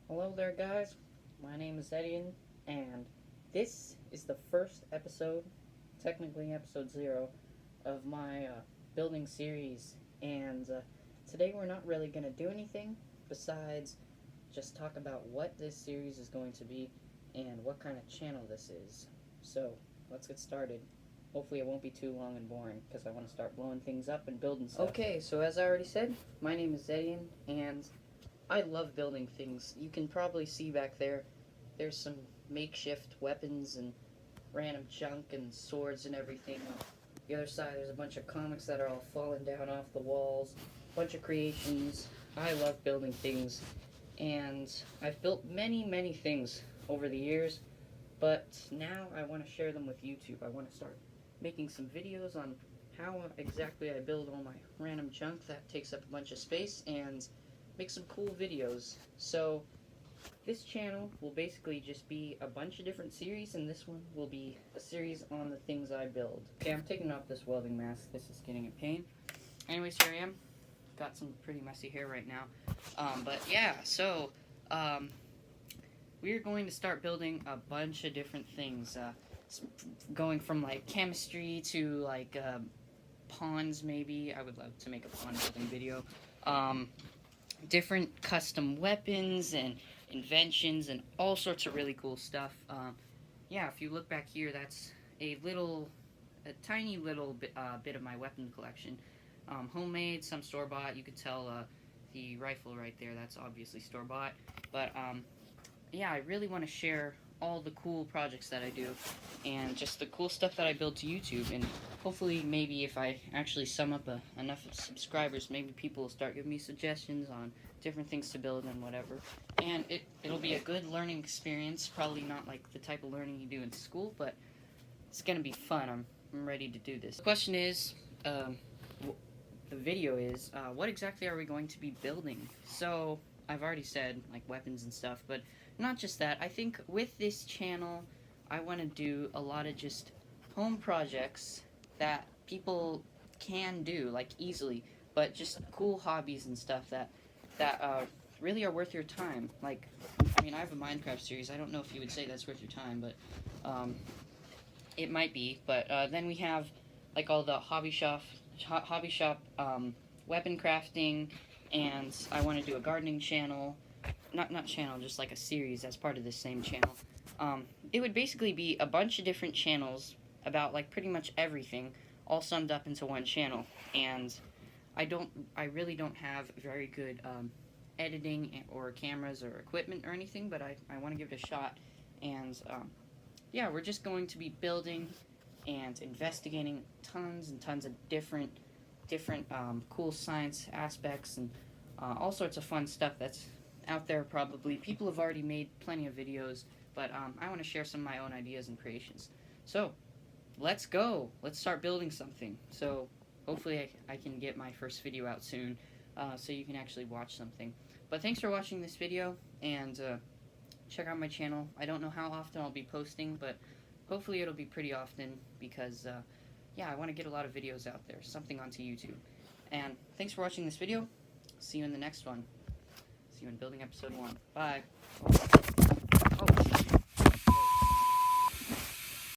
Hello there, guys. My name is Zedian, and this is the first episode, technically episode 0, of my building series. And today we're not really going to do anything besides just talk about what this series is going to be and what kind of channel this is. So, let's get started. Hopefully it won't be too long and boring, because I want to start blowing things up and building stuff. Okay, so as I already said, my name is Zedian, and I love building things. You can probably see back there, there's some makeshift weapons and random junk and swords and everything. On the other side, there's a bunch of comics that are all falling down off the walls, a bunch of creations. I love building things, and I've built many things over the years, but now I want to share them with YouTube. I want to start making some videos on how exactly I build all my random junk that takes up a bunch of space, and make some cool videos. So this channel will basically just be a bunch of different series, and this one will be a series on the things I build. Okay, I'm taking off this welding mask. This is getting a pain. Anyways, here I am. Got some pretty messy hair right now. But yeah, so we're going to start building a bunch of different things. Going from like chemistry to like ponds, maybe. I would love to make a pond building video. Different custom weapons and inventions and all sorts of really cool stuff. Yeah, if you look back here, that's a tiny little bit of my weapon collection. Homemade, some store-bought. You could tell the rifle right there, that's obviously store-bought. But yeah, I really want to share all the cool projects that I do and just the cool stuff that I build to YouTube, and hopefully maybe if I actually sum up enough subscribers, maybe people will start giving me suggestions on different things to build and whatever, and it'll be a good learning experience. Probably not like the type of learning you do in school, but it's gonna be fun. I'm ready to do this. The question is, the video is, what exactly are we going to be building? So I've already said like weapons and stuff, but not just that. I think with this channel, I want to do a lot of just home projects that people can do, like, easily, but just cool hobbies and stuff that really are worth your time. Like, I mean, I have a Minecraft series. I don't know if you would say that's worth your time, but it might be. But then we have like all the hobby shop weapon crafting, and I want to do a gardening channel. Not channel, just like a series that's part of the same channel. It would basically be a bunch of different channels about like pretty much everything, all summed up into one channel. And I really don't have very good editing or cameras or equipment or anything, but I want to give it a shot. And yeah, we're just going to be building and investigating tons and tons of different cool science aspects and all sorts of fun stuff that's out there. Probably people have already made plenty of videos, but I want to share some of my own ideas and creations. So let's go. Let's start building something. So hopefully I can get my first video out soon, so you can actually watch something. But thanks for watching this video, and check out my channel. I don't know how often I'll be posting, but hopefully it'll be pretty often, because yeah, I want to get a lot of videos out there, something onto YouTube. And thanks for watching this video. See you in the next one. See you in building episode 1. Bye.